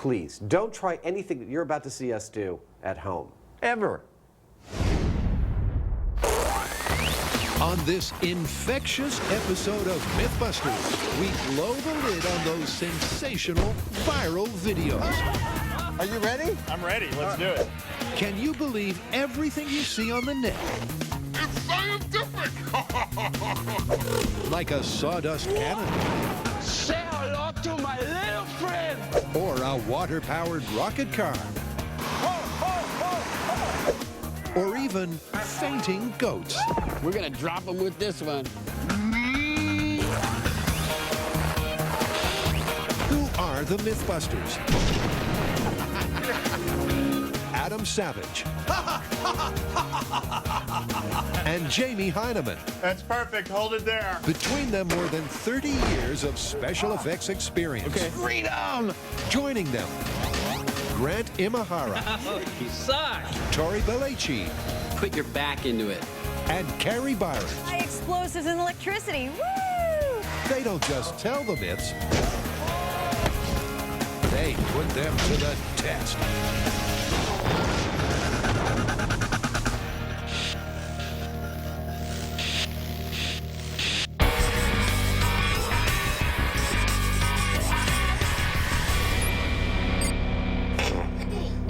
please, don't try anything that you're about to see us do at home. Ever. On this infectious episode of Mythbusters, we blow the lid on those sensational viral videos. Are you ready? I'm ready. Let's do it. Can you believe everything you see on the net? It's scientific! Like a sawdust cannon. Say hello to my little friend! Or a water-powered rocket car. Or even fainting goats. We're gonna drop him with this one. Who are the Mythbusters? Adam Savage. And Jamie Heineman. That's perfect. Hold it there. Between them, more than 30 years of special effects experience. Okay. Freedom! Joining them, Grant Imahara, You suck! Tori Belleci, Put your back into it. and Carrie Byron. High explosives and electricity. Woo! They don't just tell the myths, they put them to the test.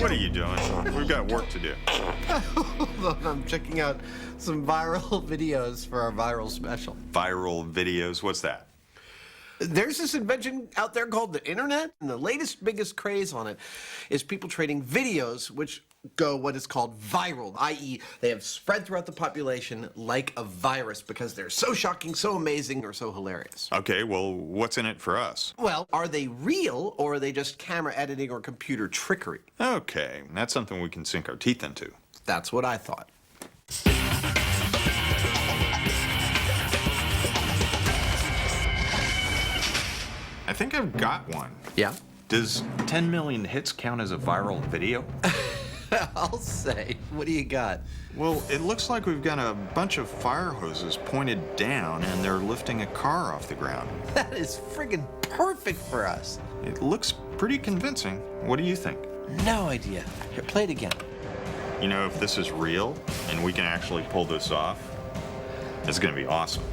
What are you doing? We've got work to do. I'm checking out some viral videos for our viral special. Viral videos. What's that? There's this invention out there called the internet, and the latest, biggest craze on it is people trading videos which go what is called viral, i.e. they have spread throughout the population like a virus because they're so shocking, so amazing, or so hilarious. Okay, well, what's in it for us? Well, are they real, or are they just camera editing or computer trickery? Okay, that's something we can sink our teeth into. That's what I thought. I think I've got one. Yeah? Does 10 million hits count as a viral video? I'll say. What do you got? Well, it looks like we've got a bunch of fire hoses pointed down and they're lifting a car off the ground. That is friggin' perfect for us. It looks pretty convincing. What do you think? No idea. Here, play it again. You know, if this is real and we can actually pull this off, it's gonna be awesome.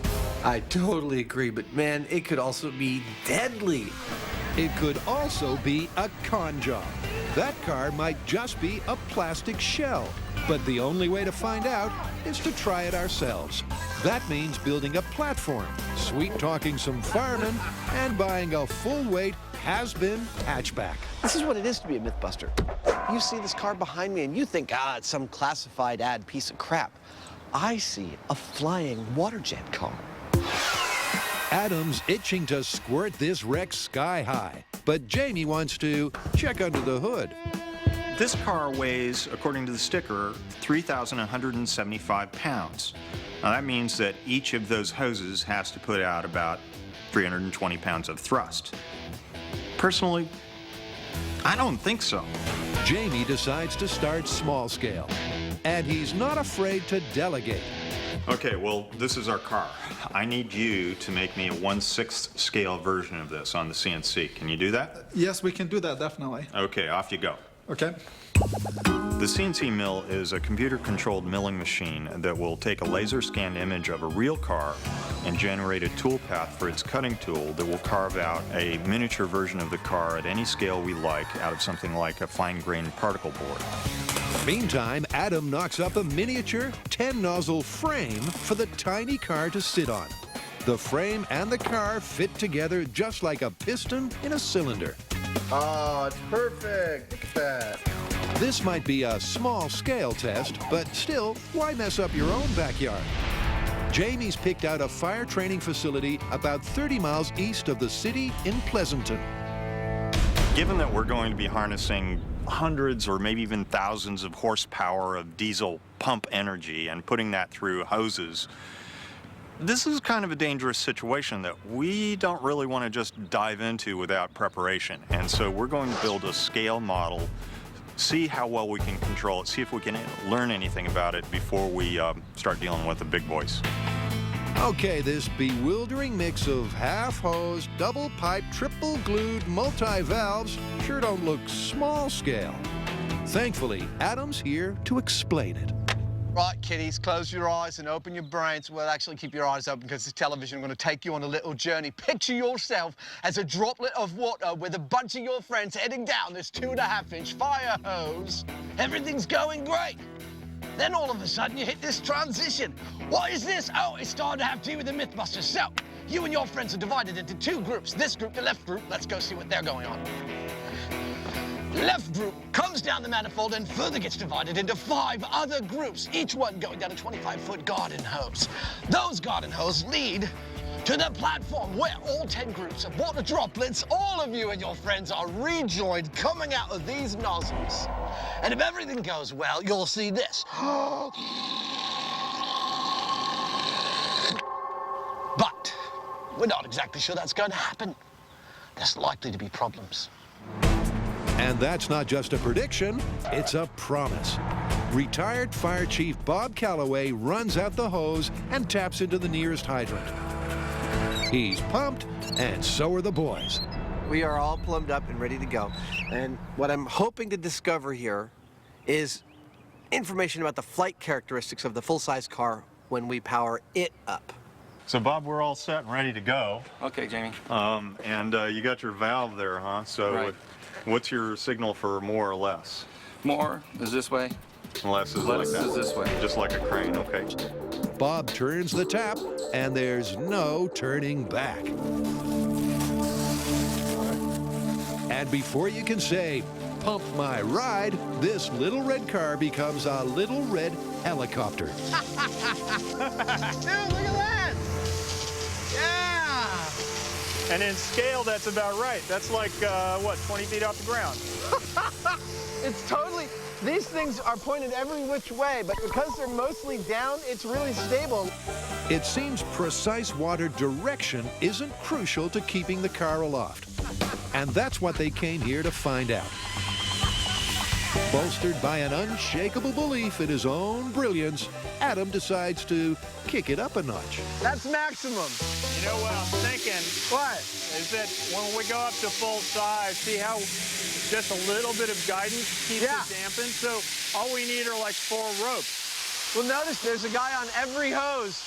I totally agree, but man, it could also be deadly. It could also be a con job. That car might just be a plastic shell. But the only way to find out is to try it ourselves. That means building a platform, sweet-talking some firemen, and buying a full-weight has-been hatchback. This is what it is to be a Mythbuster. You see this car behind me and you think, it's some classified ad piece of crap. I see a flying water jet car. Adam's itching to squirt this wreck sky high, but Jamie wants to check under the hood. This car weighs, according to the sticker, 3,175 pounds. Now that means that each of those hoses has to put out about 320 pounds of thrust. Personally, I don't think so. Jamie decides to start small scale, and he's not afraid to delegate. Okay, well, this is our car. I need you to make me a 1/6 scale version of this on the CNC. Can you do that? Yes, we can do that, definitely. Okay, off you go. Okay. The CNC mill is a computer-controlled milling machine that will take a laser-scanned image of a real car and generate a toolpath for its cutting tool that will carve out a miniature version of the car at any scale we like out of something like a fine-grained particle board. Meantime, Adam knocks up a miniature 10-nozzle frame for the tiny car to sit on. The frame and the car fit together just like a piston in a cylinder. Oh, it's perfect. Look at that. This might be a small-scale test, but still, why mess up your own backyard? Jamie's picked out a fire training facility about 30 miles east of the city in Pleasanton. Given that we're going to be harnessing hundreds or maybe even thousands of horsepower of diesel pump energy and putting that through hoses, this is kind of a dangerous situation that we don't really want to just dive into without preparation. And so we're going to build a scale model, see how well we can control it, see if we can learn anything about it before we start dealing with the big boys. Okay, this bewildering mix of half-hose, double-pipe, triple-glued, multi-valves sure don't look small-scale. Thankfully, Adam's here to explain it. Right, kiddies, close your eyes and open your brains. Well, actually, keep your eyes open because this television is going to take you on a little journey. Picture yourself as a droplet of water with a bunch of your friends heading down this 2.5-inch fire hose. Everything's going great. Then all of a sudden, you hit this transition. What is this? Oh, it's starting to have to do with the Mythbusters. So, you and your friends are divided into 2 groups. This group, the left group, let's go see what they're going on. The left group comes down the manifold and further gets divided into 5 other groups, each one going down a 25-foot garden hose. Those garden hoses lead to the platform where all 10 groups of water droplets, all of you and your friends are rejoined coming out of these nozzles. And if everything goes well, you'll see this. But we're not exactly sure that's going to happen. There's likely to be problems. And that's not just a prediction, it's a promise. Retired Fire Chief Bob Calloway runs out the hose and taps into the nearest hydrant. He's pumped, and so are the boys. We are all plumbed up and ready to go. And what I'm hoping to discover here is information about the flight characteristics of the full-size car when we power it up. So, Bob, we're all set and ready to go. Okay, Jamie. And you got your valve there, huh? So, Right. What's your signal for more or less? More is this way. Less is Less like that. is this way. Just like a crane, okay. Bob turns the tap, and there's no turning back. And before you can say, "Pump my ride," this little red car becomes a little red helicopter. Dude, look at that! Yeah! And in scale, that's about right. That's like, what, 20 feet off the ground? It's totally, these things are pointed every which way, but because they're mostly down, it's really stable. It seems precise water direction isn't crucial to keeping the car aloft. And that's what they came here to find out. Bolstered by an unshakable belief in his own brilliance, Adam decides to kick it up a notch. That's maximum. You know what I'm thinking? What? Is that when we go up to full size, see how just a little bit of guidance keeps Yeah. it dampened? So all we need are like 4 ropes. Well, notice there's a guy on every hose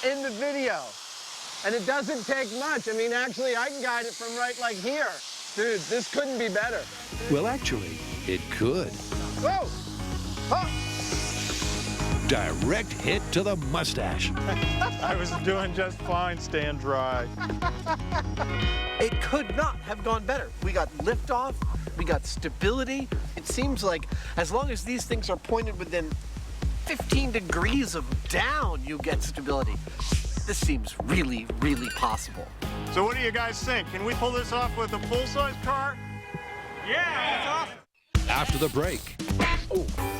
in the video. And it doesn't take much. I mean, actually, I can guide it from right like here. Dude, this couldn't be better. Well, actually, it could. Whoa! Oh! Direct hit to the mustache. I was doing just fine staying dry. It could not have gone better. We got liftoff, we got stability. It seems like as long as these things are pointed within 15 degrees of down, you get stability. This seems really, really possible. So what do you guys think? Can we pull this off with a full-size car? Yeah, it's awesome. After the break,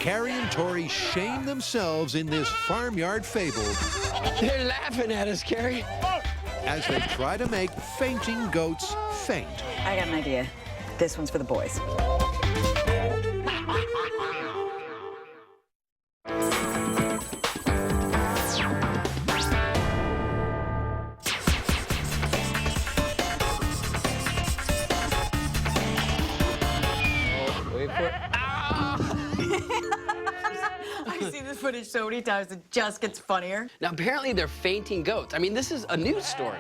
Carrie and Tori shame themselves in this farmyard fable They're laughing at us, Carrie. as they try to make fainting goats faint. I got an idea. This one's for the boys. I've seen this footage so many times, it just gets funnier. Now, apparently they're fainting goats. I mean, this is a news story.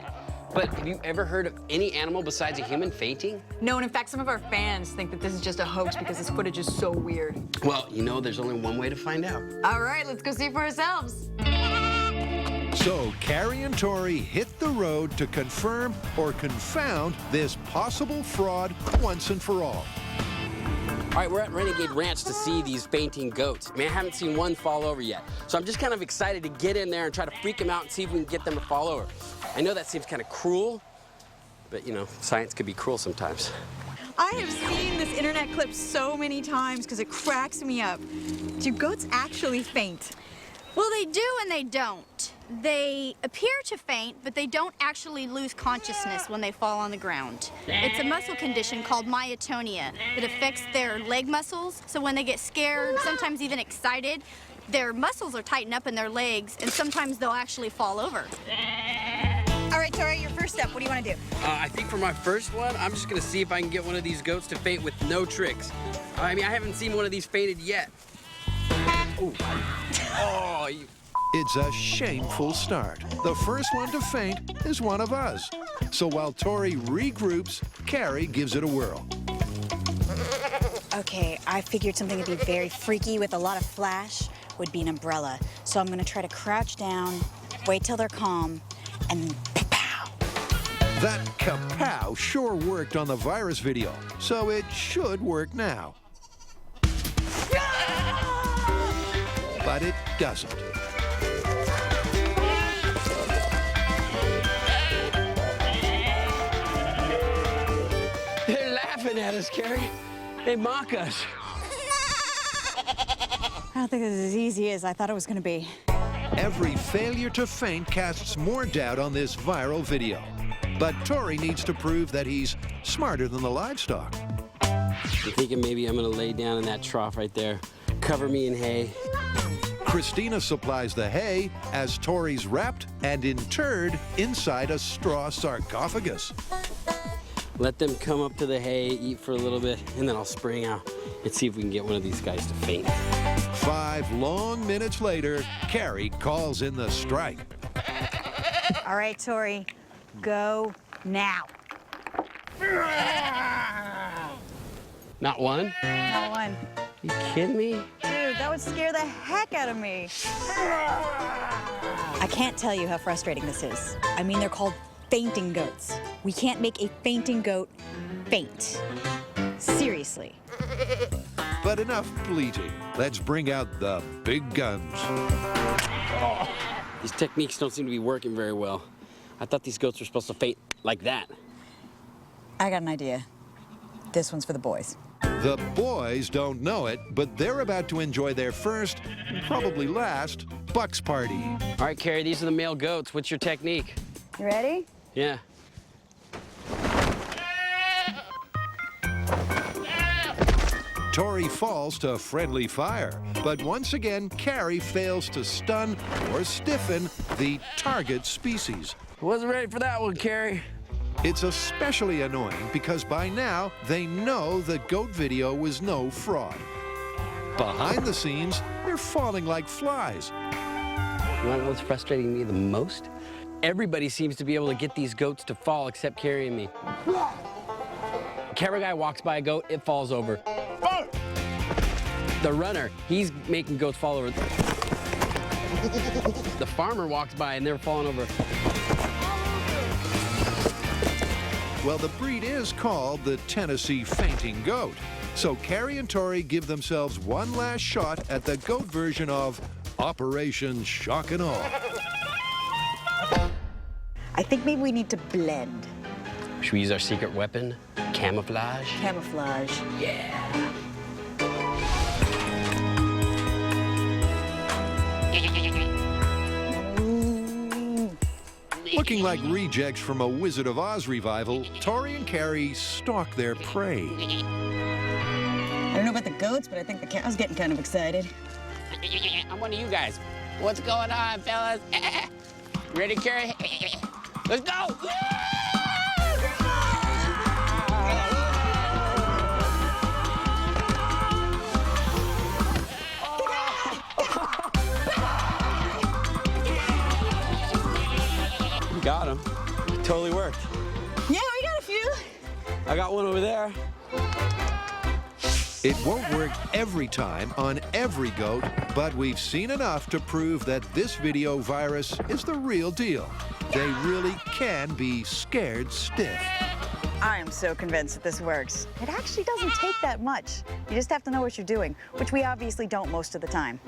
But have you ever heard of any animal besides a human fainting? No, and in fact, some of our fans think that this is just a hoax because this footage is so weird. Well, you know, there's only one way to find out. All right, let's go see for ourselves. So Carrie and Tori hit the road to confirm or confound this possible fraud once and for all. All right, we're at Renegade Ranch to see these fainting goats. I mean, I haven't seen one fall over yet. So I'm just kind of excited to get in there and try to freak them out and see if we can get them to fall over. I know that seems kind of cruel, but you know, science could be cruel sometimes. I have seen this internet clip so many times because it cracks me up. Do goats actually faint? Well, they do and they don't. They appear to faint, but they don't actually lose consciousness when they fall on the ground. It's a muscle condition called myotonia that affects their leg muscles, so when they get scared, sometimes even excited, their muscles are tightened up in their legs, and sometimes they'll actually fall over. All right, Tori, your first step. What do you want to do? I think for my first one, I'm just gonna see if I can get one of these goats to faint with no tricks. I mean, I haven't seen one of these fainted yet. Ooh. Oh, you... It's a shameful start. The first one to faint is one of us. So while Tori regroups, Carrie gives it a whirl. Okay, I figured something that'd be very freaky with a lot of flash would be an umbrella. So I'm gonna try to crouch down, wait till they're calm, and pow. That kapow sure worked on the virus video, so it should work now. But it doesn't. They're laughing at us, Carrie. They mock us. I don't think it's as easy as I thought it was gonna be. Every failure to faint casts more doubt on this viral video. But Tori needs to prove that he's smarter than the livestock. I'm thinking maybe I'm gonna lay down in that trough right there. Cover me in hay. Christina supplies the hay as Tori's wrapped and interred inside a straw sarcophagus. Let them come up to the hay, eat for a little bit, and then I'll spring out and see if we can get one of these guys to faint. 5 long minutes later, Carrie calls in the strike. All right, Tori, go now. Not one? Not one. You kidding me? Dude, that would scare the heck out of me. I can't tell you how frustrating this is. I mean, they're called fainting goats. We can't make a fainting goat faint. Seriously. But enough bleating. Let's bring out the big guns. Oh, these techniques don't seem to be working very well. I thought these goats were supposed to faint like that. I got an idea. This one's for the boys. The boys don't know it, but they're about to enjoy their first, and probably last, Bucks party. All right, Carrie, these are the male goats. What's your technique? You ready? Yeah. Tori falls to friendly fire, but once again, Carrie fails to stun or stiffen the target species. Wasn't ready for that one, Carrie. It's especially annoying because by now they know the goat video was no fraud. Behind the scenes, they're falling like flies. You know what's frustrating me the most? Everybody seems to be able to get these goats to fall except Carrie and me. Camera guy walks by a goat, it falls over. The runner, he's making goats fall over. The farmer walks by and they're falling over. Well, the breed is called the Tennessee fainting goat. So Carrie and Tori give themselves one last shot at the goat version of Operation Shock and Awe. I think maybe we need to blend. Should we use our secret weapon? Camouflage? Camouflage. Yeah. Looking like rejects from a Wizard of Oz revival, Tori and Carrie stalk their prey. I don't know about the goats, but I think the cow's getting kind of excited. I'm one of you guys. What's going on, fellas? Ready, Carrie? Let's go! Got him. Totally worked. Yeah, we got a few. I got one over there. It won't work every time on every goat, but we've seen enough to prove that this video virus is the real deal. They really can be scared stiff. I am so convinced that this works. It actually doesn't take that much. You just have to know what you're doing, which we obviously don't most of the time.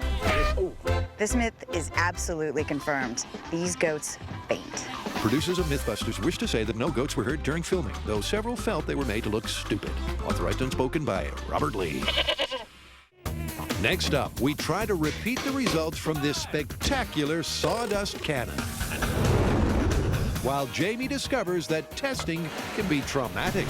This myth is absolutely confirmed. These goats faint. Producers of Mythbusters wish to say that no goats were heard during filming, though several felt they were made to look stupid. Authorized and spoken by Robert Lee. Next up, we try to repeat the results from this spectacular sawdust cannon. While Jamie discovers that testing can be traumatic.